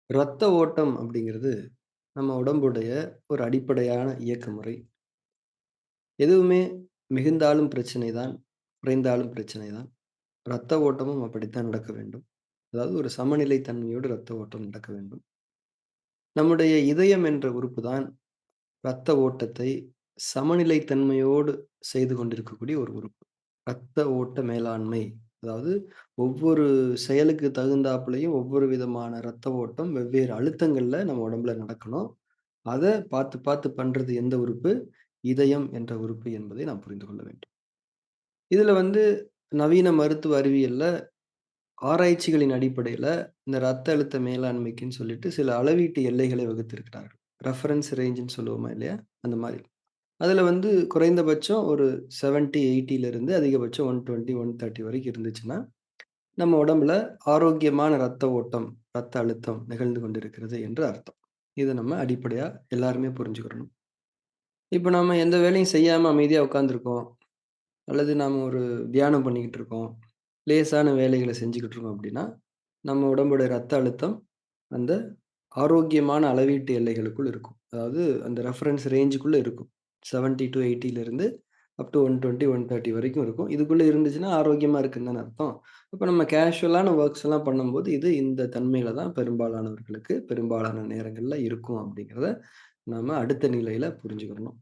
ரத்த ஓட்டம் அப்படிங்கிறது நம்ம உடம்புடைய ஒரு அடிப்படையான இயக்க முறை. எதுவுமே மிகுந்தாலும் பிரச்சனை தான், குறைந்தாலும் பிரச்சனை தான். ரத்த ஓட்டமும் அப்படித்தான் நடக்க வேண்டும். அதாவது ஒரு சமநிலை தன்மையோடு ரத்த ஓட்டம் நடக்க வேண்டும். நம்முடைய இதயம் என்ற உறுப்பு தான் ரத்த ஓட்டத்தை சமநிலை தன்மையோடு செய்து கொண்டிருக்கக்கூடிய ஒரு உறுப்பு. ரத்த ஓட்ட மேலாண்மை. அதாவது ஒவ்வொரு செயலுக்கு தகுந்தாப்புலயும் ஒவ்வொரு விதமான ரத்த ஓட்டம் வெவ்வேறு அழுத்தங்கள்ல நம்ம உடம்புல நடக்கணும். அத பார்த்து, பார்த்து பண்றது எந்த உறுப்பு? இதயம் என்ற உறுப்பு என்பதை நாம் புரிந்து கொள்ள வேண்டும். இதுல நவீன மருத்துவ அறிவியல்ல ஆராய்ச்சிகளின் அடிப்படையில இந்த ரத்த அழுத்த மேலாண்மைக்குன்னு சொல்லிட்டு சில அளவீட்டு எல்லைகளை வகுத்திருக்கிறார்கள். ரெஃபரன்ஸ் ரேஞ்சுன்னு சொல்லுவோமா இல்லையா? அந்த மாரி. அதுல குறைந்தபட்சம் ஒரு 70, 80ல இருந்து அதிகபட்சம் 120, 130 வரைக்கும் இருந்துச்சுன்னா, நம்ம உடம்புல ஆரோக்கியமான ரத்த ஓட்டம், ரத்த அழுத்தம் நிகழ்ந்து கொண்டிருக்கிறது என்று அர்த்தம். இத நம்ம அடிப்படையா எல்லாருமே புரிஞ்சுக்கிறணும். இப்ப நம்ம எந்த வேலையும் செய்யாம அமைதியா உட்கார்ந்துருக்கோம். அல்லது நாம ஒரு தியானம் பண்ணிக்கிட்டு இருக்கோம். லேசான வேலைகள செஞ்சுக்கிட்டு இருக்கோம் அப்படின்னா, நம்ம உடம்புடைய ரத்த அழுத்தம் அந்த ஆரோக்கியமான அளவீட்டு எல்லைகளுக்குள் இருக்கும். அதாவது அந்த ரெஃபரன்ஸ் ரேஞ்சுக்குள்ள இருக்கும். 70 டூ 80ல இருந்து அப் டூ 120, 130 வரைக்கும் இருக்கும். இதுக்குள்ள இருந்துச்சுன்னா ஆரோக்கியமா இருக்குன்னு தானே அர்த்தம். அப்ப நம்ம கேஷுவலான வொர்க்ஸ் எல்லாம் பண்ணும்போது, இது இந்த தன்மையில தான் பெரும்பாலானவர்களுக்கு, பெரும்பாலான நேரங்கள்ல இருக்கும் அப்படிங்கிறத நாம அடுத்த நிலையில புரிஞ்சுக்கிறணும்.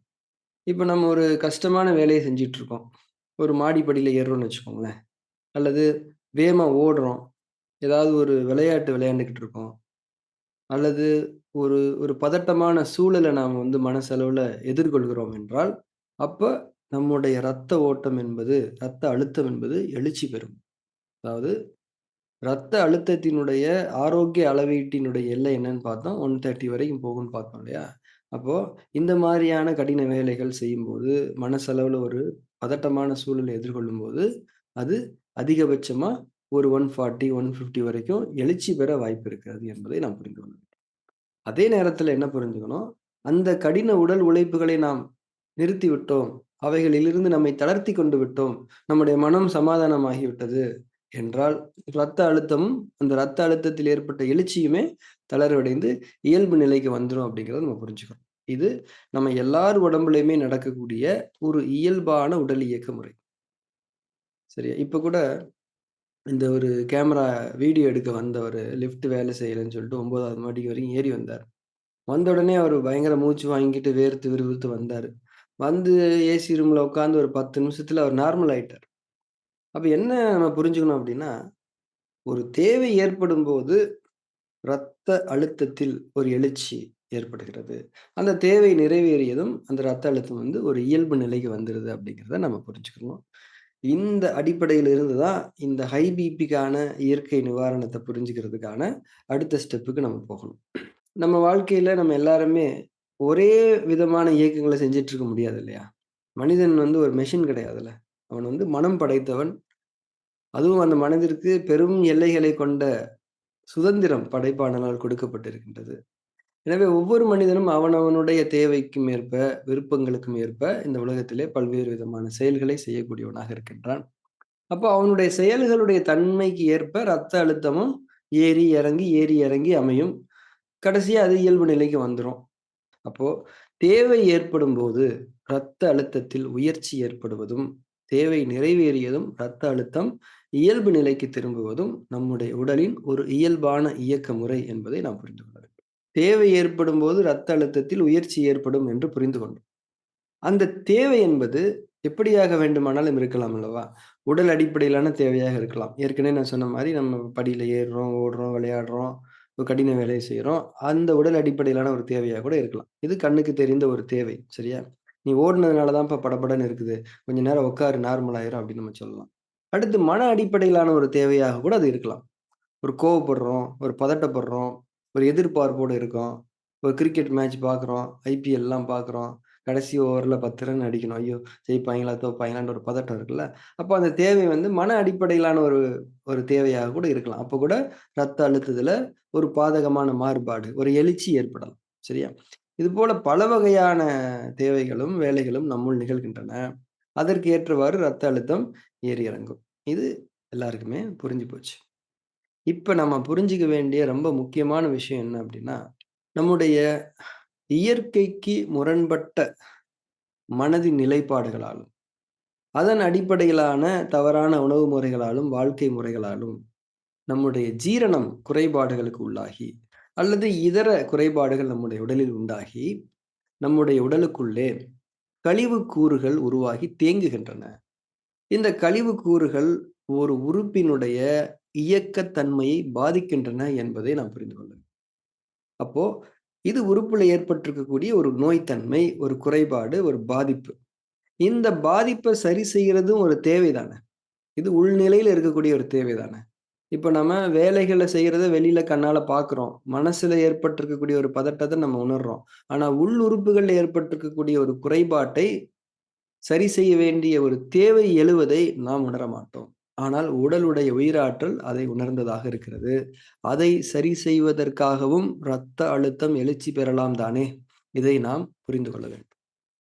இப்ப நம்ம ஒரு கஷ்டமான வேலைய செஞ்சுட்டு இருக்கோம். ஒரு மாடி படியில ஏறுறோம்னு வச்சுக்கோங்களேன். அல்லது வேகமா ஓடுறோம். ஏதாவது ஒரு விளையாட்டு விளையாண்டுகிட்டு இருக்கோம். அல்லது ஒரு ஒரு பதட்டமான சூழல நாம மனசளவுல எதிர்கொள்கிறோம் என்றால், அப்ப நம்முடைய ரத்த ஓட்டம் என்பது, ரத்த அழுத்தம் என்பது எழுச்சி பெறும். அதாவது ரத்த அழுத்தத்தினுடைய ஆரோக்கிய அளவீட்டினுடைய எல்லை என்னன்னு பார்த்தோம். 130 வரைக்கும் போகும்ன்னு பார்த்தோம் இல்லையா? அப்போ இந்த மாரியான கடின வேலைகள் செய்யும்போது, மனசளவுல ஒரு பதட்டமான சூழலை எதிர்கொள்ளும்போது, அது அதிகபட்சமா ஒரு 140, 150 வரைக்கும் எழுச்சி பெற வாய்ப்பு இருக்கிறது என்பதை நாம் புரிந்து கொள்ள வேண்டும். அதே நேரத்தில என்ன புரிஞ்சுக்கணும், அந்த கடின உடல் உழைப்புகளை நாம் நிறுத்திவிட்டோம். அவைகளிலிருந்து நம்மை தளர்த்திக் கொண்டு விட்டோம். நம்முடைய மனம் சமாதானமாகிவிட்டது என்றால், ரத்த அழுத்தமும், அந்த ரத்த அழுத்தத்தில் ஏற்பட்ட எழுச்சியுமே தளர்வடைந்து இயல்பு நிலைக்கு வந்துரும் அப்படிங்கிறத நம்ம புரிஞ்சுக்கணும். இது நம்ம எல்லார் உடம்புலயுமே நடக்கக்கூடிய ஒரு இயல்பான உடல் இயக்க முறை. சரியா? இப்ப கூட இந்த ஒரு கேமரா வீடியோ எடுக்க வந்தவரு லிஃப்ட் வேலை செய்யலன்னு சொல்லிட்டு 9வது மாடி வரைக்கும் ஏறி வந்தாரு. வந்த உடனே அவரு பயங்கர மூச்சு வாங்கிட்டு வேர்த்து விறுவிறுத்து வந்தாரு. வந்து ஏசி ரூம்ல உட்கார்ந்து ஒரு 10 நிமிஷத்துல அவர் நார்மல் ஆயிட்டாரு. அப்ப என்ன நம்ம புரிஞ்சுக்கணும் அப்டின்னா, ஒரு தேவை ஏற்படும்போது ரத்த அழுத்தத்தில் ஒரு எழுச்சி ஏற்படுகிறது. அந்த தேவை நிறைவேறியதும் அந்த ரத்த அழுத்தம் ஒரு இயல்பு நிலைக்கு வந்துருது அப்டிங்கிறத நம்ம புரிஞ்சுக்கணும். இந்த அடிப்படையில இருந்து தான் இந்த ஹை பிபிக்கான இயற்கை நிவாரணத்த புரிஞ்சுக்கிறதுக்கான அடுத்த ஸ்டெப்புக்கு நம்ம போகணும். நம்ம வாழ்க்கையில நம்ம எல்லாருமே ஒரே விதமான இயக்கங்கள செஞ்சுட்டு இருக்க முடியாது இல்லையா? மனிதன் ஒரு மெஷின் கிடையாதுல்ல. அவன் மனம் படைத்தவன். அதுவும் அந்த மனதிற்கு பெரும் எல்லைகளை கொண்ட சுதந்திரம் படைப்பாளனால் கொடுக்கப்பட்டிருக்கின்றது. எனவே ஒவ்வொரு மனிதனும் அவனவனுடைய தேவைக்கும் ஏற்ப, விருப்பங்களுக்கும் ஏற்ப இந்த உலகத்திலே பல்வேறு விதமான செயல்களை செய்யக்கூடியவனாக இருக்கின்றான். அப்போ அவனுடைய செயல்களுடைய தன்மைக்கு ஏற்ப ரத்த அழுத்தமும் ஏறி இறங்கி, ஏறி இறங்கி அமையும். கடைசியா அது இயல்பு நிலைக்கு வந்துரும். அப்போ தேவை ஏற்படும்போது இரத்த அழுத்தத்தில் உயர்ச்சி ஏற்படுவதும், தேவை நிறைவேறியதும் இரத்த அழுத்தம் இயல்பு நிலைக்கு திரும்புவதும் நம்முடைய உடலின் ஒரு இயல்பான இயக்க முறை என்பதை நாம் புரிந்து கொள்ள வேண்டும். தேவை ஏற்படும்போது இரத்த அழுத்தத்தில் உயர்ச்சி ஏற்படும் என்று புரிந்து கொண்டோம். அந்த தேவை என்பது எப்படியாக வேண்டுமானாலும் இருக்கலாம் அல்லவா? உடல் அடிப்படையிலான தேவையாக இருக்கலாம். ஏற்கனவே நான் சொன்ன மாரி நம்ம படியில ஏறுறோம், ஓடுறோம், விளையாடுறோம், ஒரு கடின வேலையை செய்றோம். அந்த உடல் அடிப்படையிலான ஒரு தேவையா கூட இருக்கலாம். இது கண்ணுக்கு தெரிந்த ஒரு தேவை. சரியா? "நீ ஓடுனதுனால தான்ப்பா படபடன்னு இருக்குது. கொஞ்ச நேரம் உட்காரு நார்மல் ஆயிரும்" அப்படின்னு நம்ம சொல்லலாம். அடுத்து மன அடிப்படையிலான ஒரு தேவையாக கூட அது இருக்கலாம். ஒரு கோவப்படுறோம், ஒரு பதட்டப்படுறோம், ஒரு எதிர்பார்ப்போட இருக்கோம். ஒரு கிரிக்கெட் மேட்ச் பார்க்குறோம், ஐபிஎல்லாம் பார்க்குறோம். கடைசி ஓவர்ல 10 ரன் அடிக்கணும். ஐயோ! ஜெயிப்பாய்ங்களா? தோப்பாய்ங்களான்ற ஒரு பதட்டம் இருக்குல்ல. அப்ப அந்த தேவை மன அடிப்படையிலான ஒரு ஒரு தேவையாக கூட இருக்கலாம். அப்ப கூட ரத்த அழுத்தத்தில ஒரு பாதகமான மாறுபாடு, ஒரு எழுச்சி ஏற்படலாம். சரியா? இதுபோல பல வகையான தேவைகளும், வேலைகளும் நம்முள் நிகழ்கின்றன. அதற்கு ஏற்றவாறு ரத்த அழுத்தம் ஏறி இறங்கும். இது எல்லாருக்குமே புரிஞ்சு போச்சு. இப்ப நம்ம புரிஞ்சுக்க வேண்டிய ரொம்ப முக்கியமான விஷயம் என்ன அப்டின்னா, நம்முடைய இயற்கைக்கு முரண்பட்ட மனதின் நிலைப்பாடுகளாலும், அதன் அடிப்படையிலான தவறான உணவு முறைகளாலும், வாழ்க்கை முறைகளாலும் நம்முடைய ஜீரணம் குறைபாடுகளுக்கு உள்ளாகி, அல்லது இதர குறைபாடுகள் நம்முடைய உடலில் உண்டாகி, நம்முடைய உடலுக்குள்ளே கழிவு கூறுகள் உருவாகி தேங்குகின்றன. இந்த கழிவு கூறுகள் ஒரு உறுப்பினுடைய இயக்கத்தன்மையை பாதிக்கின்றன என்பதை நாம் புரிந்து கொள்ள வேண்டும். அப்போ இது உறுப்புல ஏற்பட்டிருக்கக்கூடிய ஒரு நோய்த்தன்மை, ஒரு குறைபாடு, ஒரு பாதிப்பு. இந்த பாதிப்ப சரி செய்யறதும் ஒரு தேவை தானே! இது உள்நிலையில இருக்கக்கூடிய ஒரு தேவை தானே! இப்ப நம்ம வேலைகள செய்யறத வெளியில கண்ணால பார்க்கிறோம். மனசுல ஏற்பட்டிருக்கக்கூடிய ஒரு பதட்டத்த நம்ம உணர்றோம். ஆனா உள் உறுப்புகள்ல ஏற்பட்டிருக்கக்கூடிய ஒரு குறைபாட்டை சரி செய்ய வேண்டிய ஒரு தேவை எழுவதை நாம் உணர மாட்டோம். ஆனால் உடலுடைய உயிராற்றல் அதை உணர்ந்ததாக இருக்கிறது. அதை சரி செய்வதற்காகவும் இரத்த அழுத்தம் எழுச்சி பெறலாம் தானே! இதை நாம் புரிந்து கொள்ள வேண்டும்.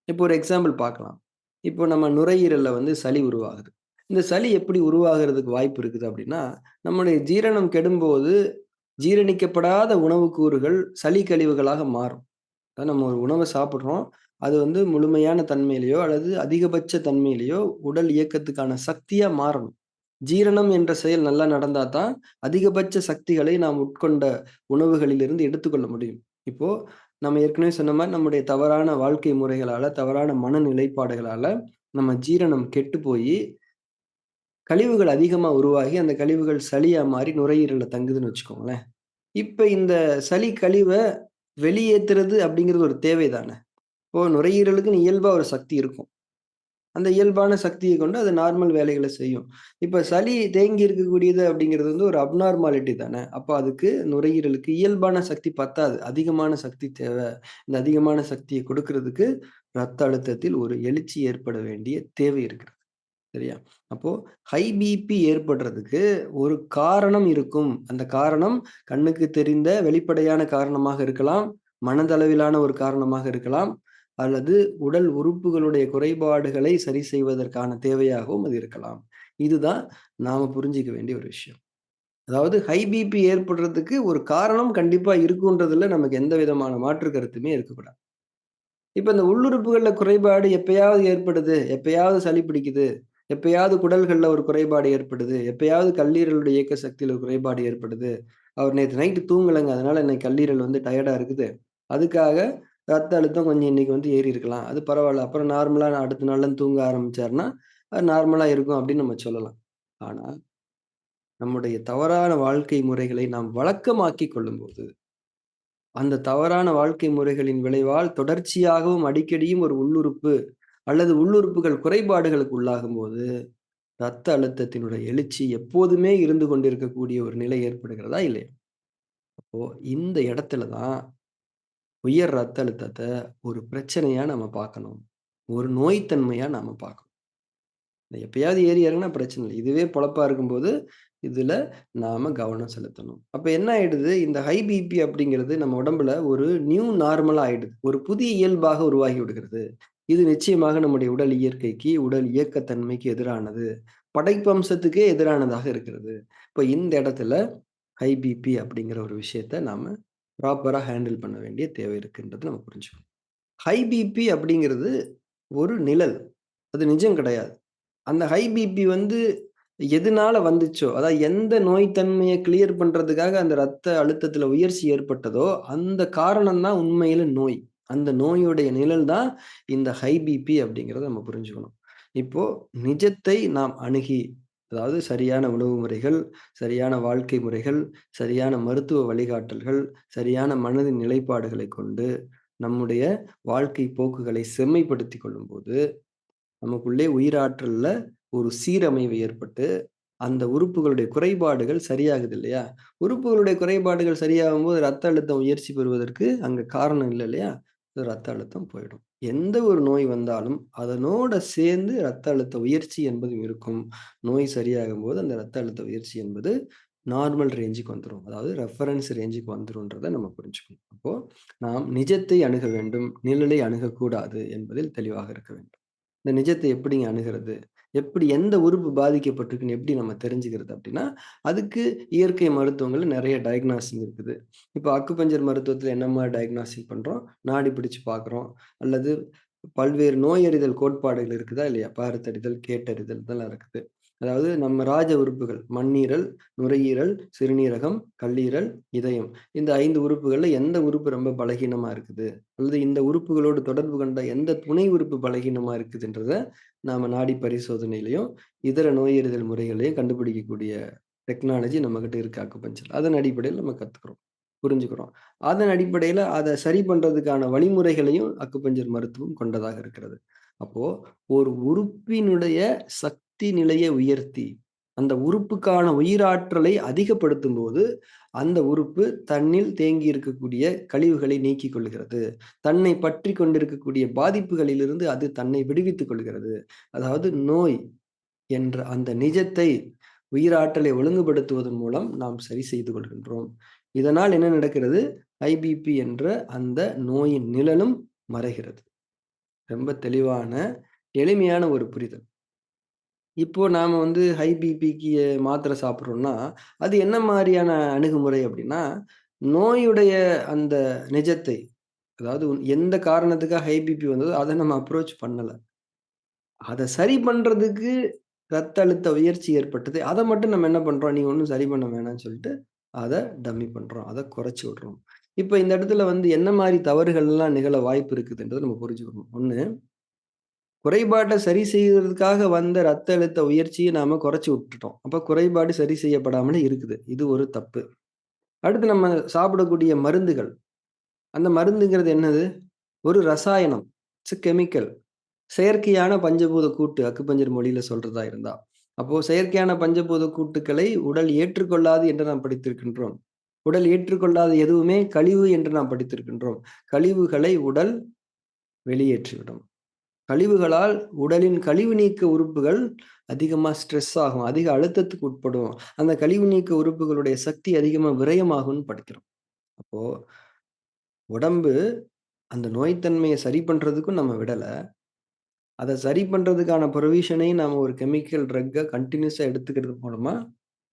இப்போ ஒரு எக்ஸாம்பிள் பார்க்கலாம். இப்போ நம்ம நுரையீரல்ல சளி உருவாகுது. இந்த சளி எப்படி உருவாகுறதுக்கு வாய்ப்பு இருக்குது அப்டின்னா, நம்முடைய ஜீரணம் கெடும்போது, ஜீரணிக்கப்படாத உணவு கூறுகள் சளி கழிவுகளாக மாறும். அதாவது நம்ம ஒரு உணவ சாப்பிடுறோம். அது முழுமையான தன்மையிலயோ, அல்லது அதிகபட்ச தன்மையிலயோ உடல் இயக்கத்துக்கான சக்தியா மாறணும். ஜீரணம் என்ற செயல் நல்லா நடந்தா தான், அதிகபட்ச சக்திகளை நாம் உட்கொண்ட உணவுகளிலிருந்து எடுத்துக்கொள்ள முடியும். இப்போ நம்ம ஏற்கனவே சொன்ன மாரி நம்முடைய தவறான வாழ்க்கை முறைகளால, தவறான மனநிலைப்பாடுகளால நம்ம ஜீரணம் கெட்டு போயி, கழிவுகள் அதிகமா உருவாகி, அந்த கழிவுகள் சளியா மாறி நுரையீரல்ல தங்குதுன்னு வச்சுக்கோங்களேன். இப்ப இந்த சளி கழிவ வெளியேத்துறது அப்படிங்கிறது ஒரு தேவை தானே! இப்போ நுரையீரலுக்குன்னு இயல்பா ஒரு சக்தி இருக்கும். அந்த இயல்பான சக்திய கொண்டு அது நார்மல் வேலைகள செய்யும். இப்ப சளி தேங்கி இருக்கக்கூடியது அப்படிங்கிறது ஒரு அப்நார்மாலிட்டி தானே! அப்ப அதுக்கு நுரையீரலுக்கு இயல்பான சக்தி பத்தாது. அதிகமான சக்தி தேவ. இந்த அதிகமான சக்திய கொடுக்கிறதுக்கு ரத்த அழுத்தத்தில் ஒரு எழுச்சி ஏற்பட வேண்டிய தேவை இருக்கிறது. சரியா? அப்போ ஹை பிபி ஏற்படுறதுக்கு ஒரு காரணம் இருக்கும். அந்த காரணம் கண்ணுக்கு தெரிந்த வெளிப்படையான காரணமாக இருக்கலாம். மனதளவிலான ஒரு காரணமாக இருக்கலாம். அல்லது உடல் உறுப்புகளுடைய குறைபாடுகளை சரி செய்வதற்கான தேவையாகவும் அது இருக்கலாம். இதுதான் நாம புரிஞ்சுக்க வேண்டிய ஒரு விஷயம். அதாவது ஹை பிபி ஏற்படுறதுக்கு ஒரு காரணம் கண்டிப்பா இருக்குன்றதுல நமக்கு எந்த விதமான மாற்று கருத்துமே இருக்கக்கூடாது. இப்ப இந்த உள்ளுறுப்புகள்ல குறைபாடு எப்பயாவது ஏற்படுது. எப்பயாவது சளி பிடிக்குது. எப்பயாவது குடல்கள்ல ஒரு குறைபாடு ஏற்படுது. எப்பயாவது கல்லீரலுடைய இயக்க சக்தியில ஒரு குறைபாடு ஏற்படுது. அவர் நேத்து நைட்டு தூங்கலங்க. அதனால இன்னைக்கு கல்லீரல் டயர்டா இருக்குது. அதுக்காக ரத்த அழுத்தம் கொஞ்சம் இன்னைக்கு ஏறி இருக்கலாம். அது பரவால்ல. அப்புறம் நார்மலா அடுத்த நாள்லருந்து தூங்க ஆரம்பிச்சாருன்னா, அது நார்மலா இருக்கும் அப்படின்னு நம்ம சொல்லலாம். ஆனா, நம்முடைய தவறான வாழ்க்கை முறைகளை நாம் வழக்கமாக்கிக் கொள்ளும்போது அந்த தவறான வாழ்க்கை முறைகளின் விளைவால் தொடர்ச்சியாகவும், அடிக்கடியும் ஒரு உள்ளுறுப்பு அல்லது உள்ளுறுப்புகள் குறைபாடுகளுக்கு உள்ளாகும்போது, ரத்த அழுத்தத்தினுடைய எழுச்சி எப்போதுமே இருந்து கொண்டிருக்கக்கூடிய ஒரு நிலை ஏற்படுகிறதா? இல்லையா? அப்போ இந்த இடத்துல தான் உயர் ரத்த அழுத்தத்த ஒரு பிரச்சனையா நம்ம பார்க்கணும். ஒரு நோய் தன்மையா நாம பார்க்கணும். எப்பயாவது ஏறி இறங்குனா பிரச்சனை இல்ல. இதுவே பொழப்பா இருக்கும்போது, இதுல நாம கவனம் செலுத்தணும். அப்ப என்ன ஆயிடுது, இந்த ஹை பிபி அப்படிங்கிறது நம்ம உடம்புல ஒரு நியூ நார்மலா ஆயிடுது. ஒரு புதிய இயல்பாக உருவாகி விடுகிறது. இது நிச்சயமாக நம்முடைய உடல் இயற்கைக்கு, உடல் இயக்கத்தன்மைக்கு எதிரானது. படைப்பம்சத்துக்கே எதிரானதாக இருக்கிறது. இப்ப இந்த இடத்துல ஹை பிபி அப்படிங்கிற ஒரு விஷயத்த நாம ப்ராப்பரா ஹேண்டில் பண்ண வேண்டிய தேவை இருக்குன்றத நம்ம புரிஞ்சுக்கணும். ஹை பிபி அப்படிங்கிறது ஒரு நிழல். அது நிஜம் கிடையாது. அந்த ஹை பிபி எதுனால வந்துச்சோ, அதாவது எந்த நோய் தன்மைய கிளியர் பண்றதுக்காக அந்த ரத்த அழுத்தத்தில உயர்ச்சி ஏற்பட்டதோ, அந்த காரணம் தான் உண்மையில நோய். அந்த நோயுடைய நிழல் தான் இந்த ஹை பிபி அப்படிங்கிறத நம்ம புரிஞ்சுக்கணும். இப்போ நிஜத்தை நாம் அணுகி, அதாவது சரியான உணவு முறைகள், சரியான வாழ்க்கை முறைகள், சரியான மருத்துவ வழிகாட்டல்கள், சரியான மனதின் நிலைப்பாடுகளைக் கொண்டு, நம்முடைய வாழ்க்கை போக்குகளை செம்மைப்படுத்திக் கொள்ளும்போது நமக்குள்ளே உயிராற்றல்ல ஒரு சீரமைவு ஏற்பட்டு, அந்த உறுப்புகளுடைய குறைபாடுகள் சரியாகுது இல்லையா? உறுப்புகளுடைய குறைபாடுகள் சரியாகும்போது ரத்த அழுத்தம் உயர்ச்சி பெறுவதற்கு அங்க காரணம் இல்ல இல்லையா? ரத்த அழுத்தம் போயிடும். எந்த ஒரு நோய் வந்தாலும், அதனோட சேர்ந்து ரத்த அழுத்த உயர்ச்சி என்பதும் இருக்கும். நோய் சரியாகும்போது அந்த ரத்த அழுத்த உயர்ச்சி என்பது நார்மல் ரேஞ்சுக்கு வந்துரும். அதாவது ரெஃபரன்ஸ் ரேஞ்சுக்கு வந்துரும்ன்றத நம்ம புரிஞ்சுக்கணும். அப்போ நாம் நிஜத்தை அணுக வேண்டும். நிழலை அணுகக்கூடாது என்பதில் தெளிவாக இருக்க வேண்டும். இந்த நிஜத்தை எப்படிங்க அணுகுறது? எப்படி எந்த உறுப்பு பாதிக்கப்பட்டிருக்குன்னு எப்படி நம்ம தெரிஞ்சுக்கிறது அப்படின்னா, அதுக்கு இயற்கை மருத்துவங்கள்ல நெறைய டயக்னாஸ்டிக் இருக்குது. இப்ப அக்குபஞ்சர் மருத்துவத்தில என்ன மாரி டயக்னாஸ்டிக் பண்றோம்? நாடி பிடிச்சு பார்க்குறோம். அல்லது பல்வேறு நோயறிதல் கோட்பாடுகள் இருக்குதா இல்லையா? பார்த்தறிதல், கேட்டறிதல் இதெல்லாம் இருக்குது. அதாவது நம்ம ராஜ உறுப்புகள் மண்ணீரல், நுரையீரல், சிறுநீரகம், கல்லீரல், இதயம். இந்த 5 உறுப்புகள்ல எந்த உறுப்பு ரொம்ப பலகீனமா இருக்குது? அல்லது இந்த உறுப்புகளோடு தொடர்பு கொண்ட எந்த துணை உறுப்பு பலகீனமா இருக்குதுன்றத நாம நாடி பரிசோதனையிலயும், இதர நோயறிதல் முறைகளையும் கண்டுபிடிக்கக்கூடிய டெக்னாலஜி நம்மகிட்ட இருக்கு அக்குபஞ்சர். அதன் அடிப்படையில நம்ம கத்துக்கிறோம், புரிஞ்சுக்கிறோம். அதன் அடிப்படையில அத சரி பண்றதுக்கான வழிமுறைகளையும் அக்குபஞ்சர் மருத்துவம் கொண்டதாக இருக்கிறது. அப்போ ஒரு உறுப்பினுடைய சக்தி நிலைய உயர்த்தி, அந்த உறுப்புக்கான உயிராற்றலை அதிகப்படுத்தும்போது, அந்த உறுப்பு தன்னில் தேங்கி இருக்கக்கூடிய கழிவுகளை நீக்கிக் கொள்கிறது. தன்னை பற்றிக் கொண்டிருக்கக்கூடிய பாதிப்புகளிலிருந்து அது தன்னை விடுவித்துக் கொள்கிறது. அதாவது நோய் என்ற அந்த நிஜத்தை உயிராற்றலை ஒழுங்குபடுத்துவதன் மூலம் நாம் சரி செய்து கொள்கின்றோம். இதனால் என்ன நடக்கிறது? ஐபிபி என்ற அந்த நோயின் நிழலும் மறைகிறது. ரொம்ப தெளிவான, எளிமையான ஒரு புரிதல். இப்போ நாம வந்து ஹை பிபிக்கு மாத்திரை சாப்பிடுறோம்னா, அது என்ன மாரியான அணுகுமுறை அப்டின்னா, நோயுடைய அந்த நிஜத்தை, அதாவது எந்த காரணத்துக்காக ஹை பிபி வந்ததோ, அத நம்ம அப்ரோச் பண்ணல. அத சரி பண்றதுக்கு ரத்த அழுத்த உயர்ச்சி ஏற்பட்டது. அத மட்டும் நம்ம என்ன பண்றோம், நீ ஒண்ணும் சரி பண்ண வேணாம்னு சொல்லிட்டு, அத டம்மி பண்றோம். அத குறைச்சு விடுறோம். இப்ப இந்த இடத்துல வந்து என்ன மாரி தவறுகள்லாம் நிகழ வாய்ப்பு இருக்குதுன்றத நம்ம புரிஞ்சுக்கணும். 1, குறைபாட்ட சரி செய்வதற்காக வந்த ரத்த அழுத்த உயர்ச்சிய நாம குறைச்சு விட்டுட்டோம். அப்ப குறைபாடு சரி செய்யப்படாமலே இருக்குது. இது ஒரு தப்பு. அடுத்து நம்ம சாப்பிடக்கூடிய மருந்துகள். அந்த மருந்துங்கிறது என்னது? ஒரு ரசாயனம். It's a chemical. செயற்கையான பஞ்சபூத கூட்டு அக்குபஞ்சர் மொழியில சொல்றதா இருந்தா. அப்போ செயற்கையான பஞ்சபூத கூட்டுக்களை உடல் ஏற்றுக்கொள்ளாது என்று நாம் படித்திருக்கின்றோம். உடல் ஏற்றுக்கொள்ளாத எதுவுமே கழிவு என்று நாம் படித்திருக்கின்றோம். கழிவுகளை உடல் வெளியேற்றிவிடும். கழிவுகளால் உடலின் கழிவு நீக்க உறுப்புகள் அதிகமா ஸ்ட்ரெஸ் ஆகும். அதிக அழுத்தத்துக்கு உட்படும். அந்த கழிவு நீக்க உறுப்புகளுடைய சக்தி அதிகமா விரயமாகும்னு படிக்கிறோம். அப்போ உடம்பு அந்த நோய் தன்மைய சரி பண்றதுக்கும் நம்ம விடல. அத சரி பண்றதுக்கான புரோவிஷனையும் நாம ஒரு கெமிக்கல் ட்ரக்க கன்டினியூஸா எடுத்துக்கிறது மூலமா,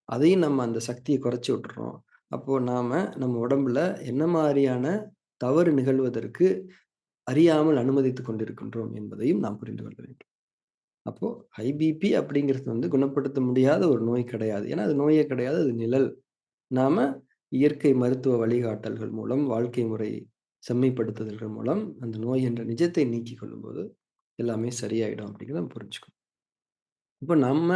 அதையும் நம்ம அந்த சக்திய குறைச்சு விட்டுர்றோம். அப்போ நாம நம்ம உடம்புல என்ன மாரியான தவறு நிகழ்வதற்கு அறியாமல் அனுமதித்துக் கொண்டிருக்கின்றோம் என்பதையும் நாம் புரிந்து கொள்ள வேண்டும். அப்போ ஹை பிபி அப்படிங்கிறது வந்து குணப்படுத்த முடியாத ஒரு நோய் கிடையாது. ஏன்னா, அது நோயே கிடையாது. அது நிழல். நாம இயற்கை மருத்துவ வழிகாட்டல்கள் மூலம், வாழ்க்கை முறை செம்மைப்படுத்துதல்கள் மூலம் அந்த நோய் என்ற நிஜத்தை நீக்கிக் கொள்ளும்போது, எல்லாமே சரியாயிடும் அப்படிங்கிறத நம்ம புரிஞ்சுக்கணும். இப்ப நம்ம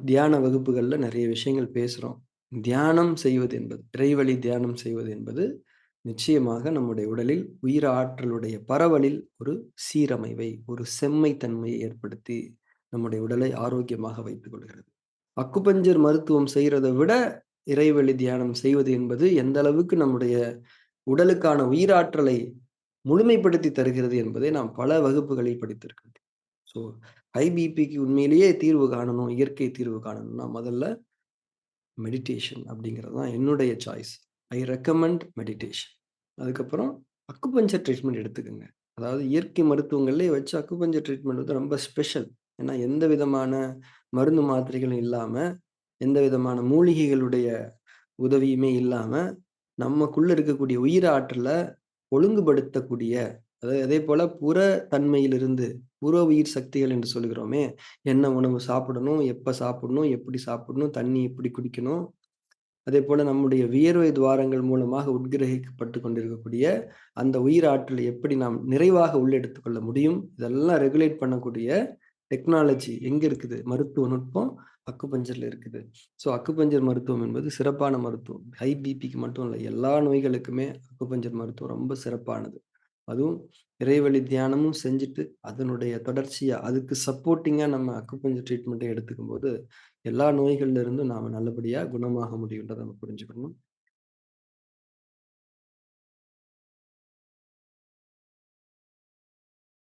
தியான வகுப்புகள்ல நெறைய விஷயங்கள் பேசுறோம். தியானம் செய்வது என்பது, இறைவழி தியானம் செய்வது என்பது, நிச்சயமாக நம்முடைய உடலில் உயிர் ஆற்றலுடைய பரவலில் ஒரு சீரமைவை, ஒரு செம்மைத்தன்மையை ஏற்படுத்தி, நம்முடைய உடலை ஆரோக்கியமாக வைத்துக் கொள்கிறது. அக்குபஞ்சர் மருத்துவம் செய்றத விட, இறைவழி தியானம் செய்வது என்பது எந்த அளவுக்கு நம்முடைய உடலுக்கான உயிராற்றலை முழுமைப்படுத்தி தருகிறது என்பதை நாம் பல வகுப்புகளில் படித்திருக்கின்றோம். ஸோ, ஹை பிபிக்கு உண்மையிலேயே தீர்வு காணணும், இயற்கை தீர்வு காணணும்னா, முதல்ல மெடிடேஷன் அப்படிங்கிறது தான் என்னுடைய சாய்ஸ். I recommend meditation. அதுக்கப்புறம் அக்குபஞ்சர் ட்ரீட்மெண்ட் எடுத்துக்கங்க. அதாவது இயற்கை மருத்துவங்கள்லயே வச்சு அக்குபஞ்சர் ட்ரீட்மெண்ட் வந்து ரொம்ப ஸ்பெஷல். ஏன்னா, எந்த விதமான மருந்து மாத்திரைகளும் இல்லாம, எந்த விதமான மூலிகைகளுடைய உதவியுமே இல்லாம, நமக்குள்ள இருக்கக்கூடிய உயிர் ஆற்றல ஒழுங்குபடுத்தக்கூடிய, அதாவது அதேபோல புற தன்மையிலிருந்து, புற உயிர் சக்திகள் என்று சொல்கிறோமே, என்ன உணவு சாப்பிடணும், எப்ப சாப்பிடணும், எப்படி சாப்பிடணும், தண்ணி எப்படி குடிக்கணும், அதேபோல நம்முடைய வியர்வை துவாரங்கள் மூலமாக உட்கிரகிக்கப்பட்டு கொண்டிருக்கக்கூடிய அந்த உயிர் ஆற்றலை எப்படி நாம் நிறைவாக உள்ளெடுத்துக் கொள்ள முடியும், இதெல்லாம் ரெகுலேட் பண்ணக்கூடிய டெக்னாலஜி எங்க இருக்குது? மருத்துவ நுட்பம் அக்குபஞ்சர்ல இருக்குது. ஸோ அக்குபஞ்சர் மருத்துவம் என்பது சிறப்பான மருத்துவம். ஹை பிபிக்கு மட்டும் இல்ல, எல்லா நோய்களுக்குமே அக்குபஞ்சர் மருத்துவம் ரொம்ப சிறப்பானது. அதுவும் இறைவழி தியானமும் செஞ்சுட்டு, அதனுடைய தொடர்ச்சியா அதுக்கு சப்போர்ட்டிங்கா நம்ம அக்குபஞ்சர் ட்ரீட்மெண்ட்ட எடுத்துக்கும்போது, எல்லா நோய்கள்ல இருந்தும் நாம நல்லபடியா குணமாக முடியும்ன்றத நம்ம புரிஞ்சுக்கணும்.